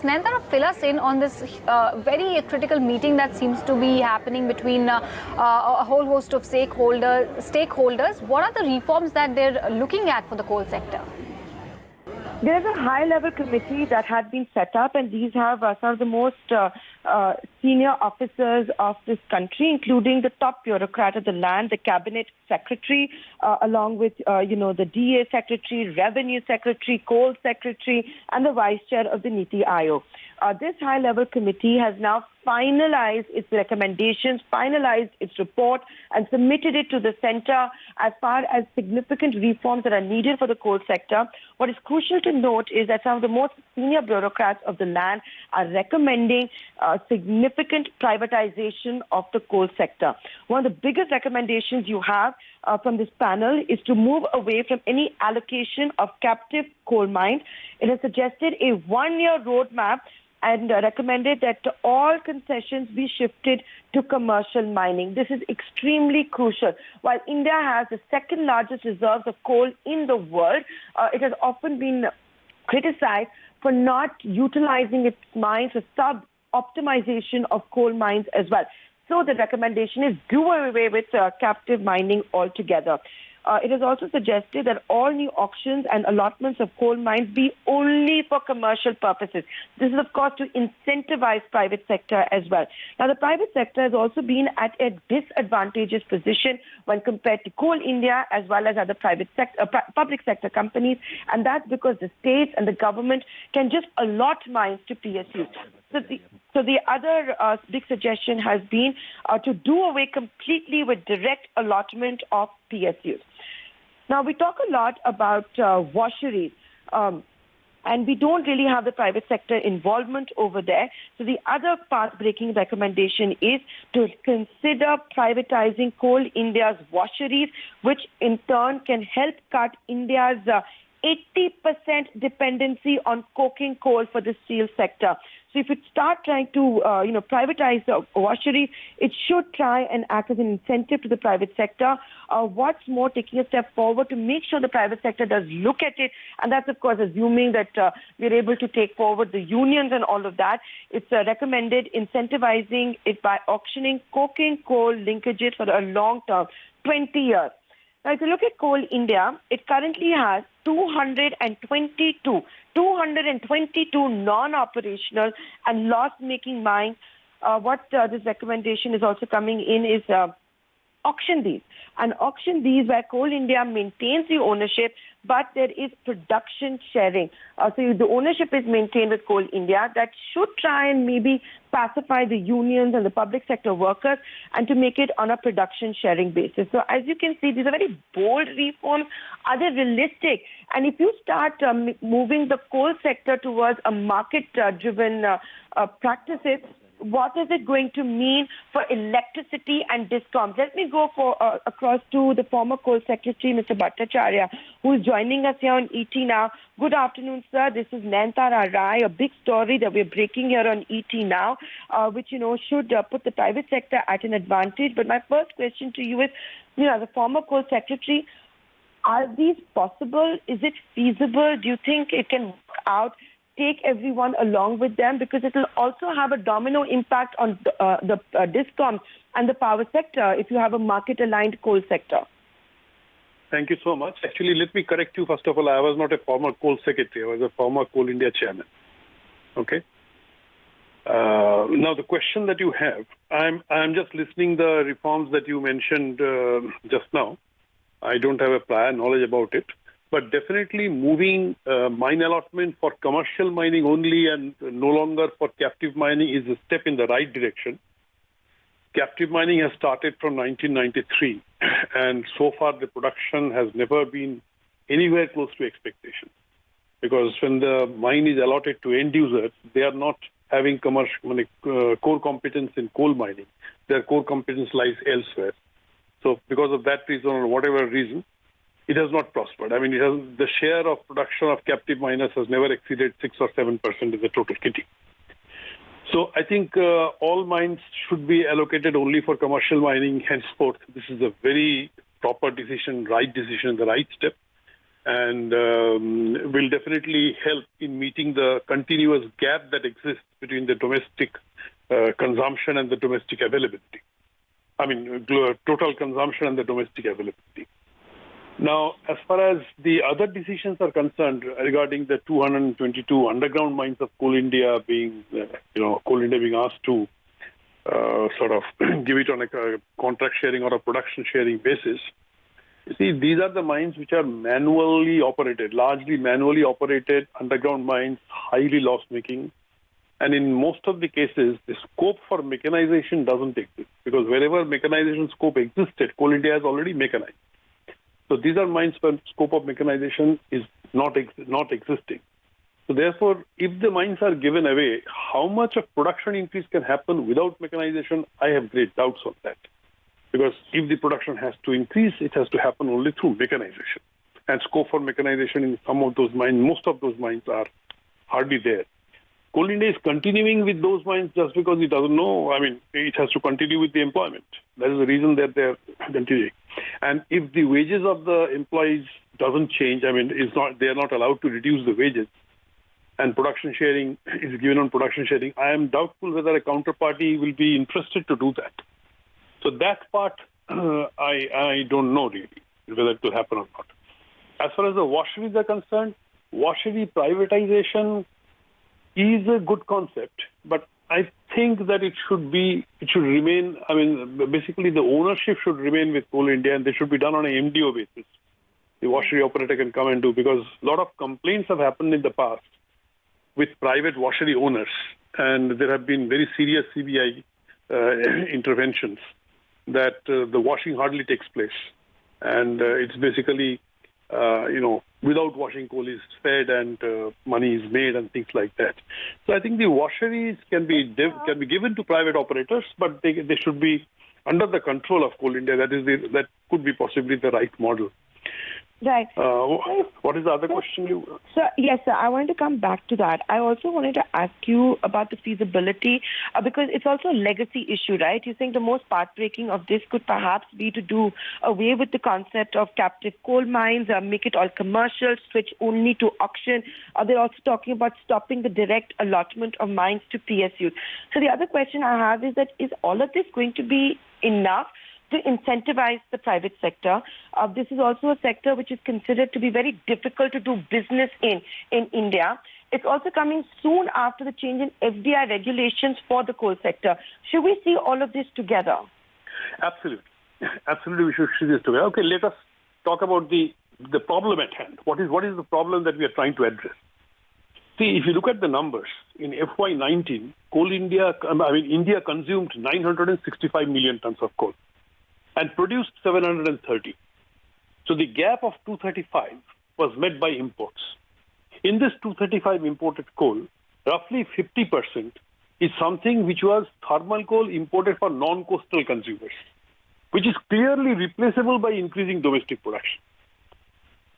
Nayantara, fill us in on this very critical meeting that seems to be happening between a whole host of stakeholders. What are the reforms that they're looking at for the coal sector? There's a high-level committee that had been set up, and these have some of the most senior officers of this country, including the top bureaucrat of the land, the cabinet secretary, along with, the DA secretary, revenue secretary, coal secretary, and the vice chair of the Niti Aayog. This high-level committee has now finalized its recommendations, finalized its report, and submitted it to the centre as far as significant reforms that are needed for the coal sector. What is crucial to note is that some of the most senior bureaucrats of the land are recommending significant privatization of the coal sector. One of the biggest recommendations you have from this panel is to move away from any allocation of captive coal mines. It has suggested a one-year roadmap and recommended that all concessions be shifted to commercial mining. This is extremely crucial. While India has the second largest reserves of coal in the world, it has often been criticized for not utilizing its mines for sub-optimization of coal mines as well. So the recommendation is do away with captive mining altogether. It has also suggested that all new auctions and allotments of coal mines be only for commercial purposes. This is, of course, to incentivize private sector as well. Now, the private sector has also been at a disadvantageous position when compared to Coal India as well as other public sector companies, and that's because the states and the government can just allot mines to PSUs. So the other big suggestion has been to do away completely with direct allotment of PSUs. Now, we talk a lot about washeries, and we don't really have the private sector involvement over there. So the other path-breaking recommendation is to consider privatizing Coal India's washeries, which in turn can help cut India's 80% dependency on coking coal for the steel sector. So if you start trying to, privatize the washery, it should try and act as an incentive to the private sector. What's more, taking a step forward to make sure the private sector does look at it. And that's, of course, assuming that we're able to take forward the unions and all of that. It's recommended incentivizing it by auctioning coking coal linkages for a long term, 20 years. Now, if you look at Coal India, it currently has 222 non-operational and loss-making mines. What this recommendation is also coming in is auction these. And auction these where Coal India maintains the ownership, but there is production sharing. So the ownership is maintained with Coal India. That should try and maybe pacify the unions and the public sector workers and to make it on a production sharing basis. So as you can see, these are very bold reforms. Are they realistic? And if you start moving the coal sector towards a market-driven practices, what is it going to mean for electricity and discoms? Let me go across to the former coal secretary, Mr. Bhattacharya, who is joining us here on ETNOW. Good afternoon, sir. This is Nayantara Rai, a big story that we're breaking here on ETNOW, which, should put the private sector at an advantage. But my first question to you is, as a former coal secretary, are these possible? Is it feasible? Do you think it can work out? Take everyone along with them, because it will also have a domino impact on the discoms and the power sector if you have a market-aligned coal sector. Thank you so much. Actually, let me correct you. First of all, I was not a former coal secretary. I was a former Coal India chairman. Okay. Now, the question that you have, I'm just listening the reforms that you mentioned just now. I don't have a prior knowledge about it. But definitely moving mine allotment for commercial mining only and no longer for captive mining is a step in the right direction. Captive mining has started from 1993, and so far the production has never been anywhere close to expectation. Because when the mine is allotted to end users, they are not having core competence in coal mining. Their core competence lies elsewhere. So because of that reason or whatever reason, it has not prospered. I mean, the share of production of captive miners has never exceeded 6 or 7% of the total kitty. So I think all mines should be allocated only for commercial mining henceforth. This is a very proper decision, right decision, the right step. and will definitely help in meeting the continuous gap that exists between the domestic consumption and the domestic availability. I mean, total consumption and the domestic availability. Now, as far as the other decisions are concerned regarding the 222 underground mines of Coal India being, Coal India being asked to sort of give it on a contract sharing or a production sharing basis. You see, these are the mines which are manually operated, largely manually operated underground mines, highly loss-making. And in most of the cases, the scope for mechanization doesn't exist because wherever mechanization scope existed, Coal India has already mechanized. So these are mines where scope of mechanization is not existing. So therefore, if the mines are given away, how much of production increase can happen without mechanization? I have great doubts on that. Because if the production has to increase, it has to happen only through mechanization. And scope for mechanization in some of those mines, most of those mines are hardly there. Coal India is continuing with those mines just because it doesn't know. I mean, it has to continue with the employment. That is the reason that they're continuing. And if the wages of the employees doesn't change, I mean, they are not allowed to reduce the wages, and production sharing is given on production sharing, I am doubtful whether a counterparty will be interested to do that. So that part, I don't know really whether it will happen or not. As far as the washeries are concerned, washery privatization is a good concept, but I think that it should remain, I mean, basically the ownership should remain with Coal India and they should be done on an MDO basis. The washery operator can come and do, because a lot of complaints have happened in the past with private washery owners, and there have been very serious CBI interventions that the washing hardly takes place. And it's basically, without washing, coal is fed and money is made and things like that. So I think the washeries can be given to private operators, but they should be under the control of Coal India. That could be possibly the right model. Right. What is the other question you? Sir, yes, sir. I wanted to come back to that. I also wanted to ask you about the feasibility because it's also a legacy issue, right? You think the most path-breaking of this could perhaps be to do away with the concept of captive coal mines, make it all commercial, switch only to auction. They're also talking about stopping the direct allotment of mines to PSUs. So the other question I have is that is all of this going to be enough to incentivize the private sector? This is also a sector which is considered to be very difficult to do business in India. It's also coming soon after the change in FDI regulations for the coal sector. Should we see all of this together? Absolutely. Absolutely, we should see this together. Okay, let us talk about the problem at hand. What is the problem that we are trying to address? See, if you look at the numbers, in FY19, India consumed 965 million tons of coal and produced 730. So the gap of 235 was met by imports. In this 235 imported coal, roughly 50% is something which was thermal coal imported for non-coastal consumers, which is clearly replaceable by increasing domestic production.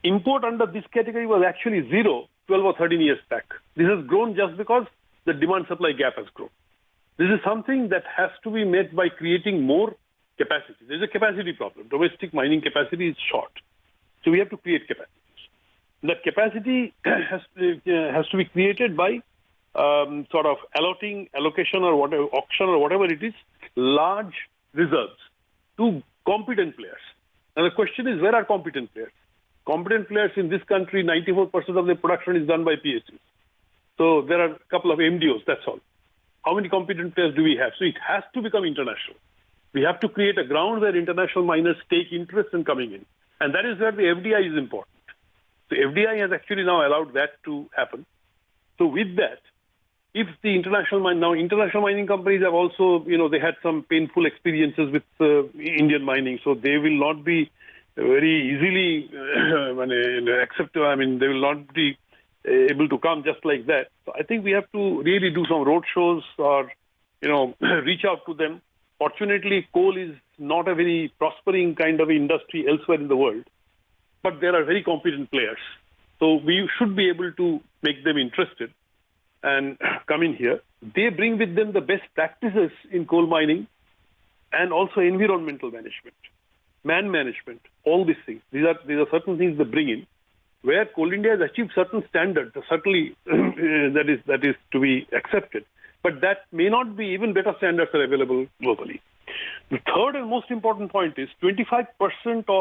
Import under this category was actually zero 12 or 13 years back. This has grown just because the demand-supply gap has grown. This is something that has to be met by creating more capacity. There's a capacity problem. Domestic mining capacity is short. So we have to create capacity. That capacity has to be created by sort of allocation or whatever, auction or whatever it is, large reserves to competent players. Now the question is, where are competent players? Competent players in this country, 94% of their production is done by PSUs. So there are a couple of MDOs, that's all. How many competent players do we have? So it has to become international. We have to create a ground where international miners take interest in coming in. And that is where the FDI is important. The FDI has actually now allowed that to happen. So with that, if the international mining companies have also, they had some painful experiences with Indian mining, so they will not be very easily they will not be able to come just like that. So I think we have to really do some road shows or, reach out to them. Fortunately, coal is not a very prospering kind of industry elsewhere in the world, but there are very competent players. So we should be able to make them interested and come in here. They bring with them the best practices in coal mining and also environmental management, man management, all these things. These are certain things they bring in. where Coal India has achieved certain standards, certainly that is to be accepted. But that may not be, even better standards are available globally. The third and most important point is 25% of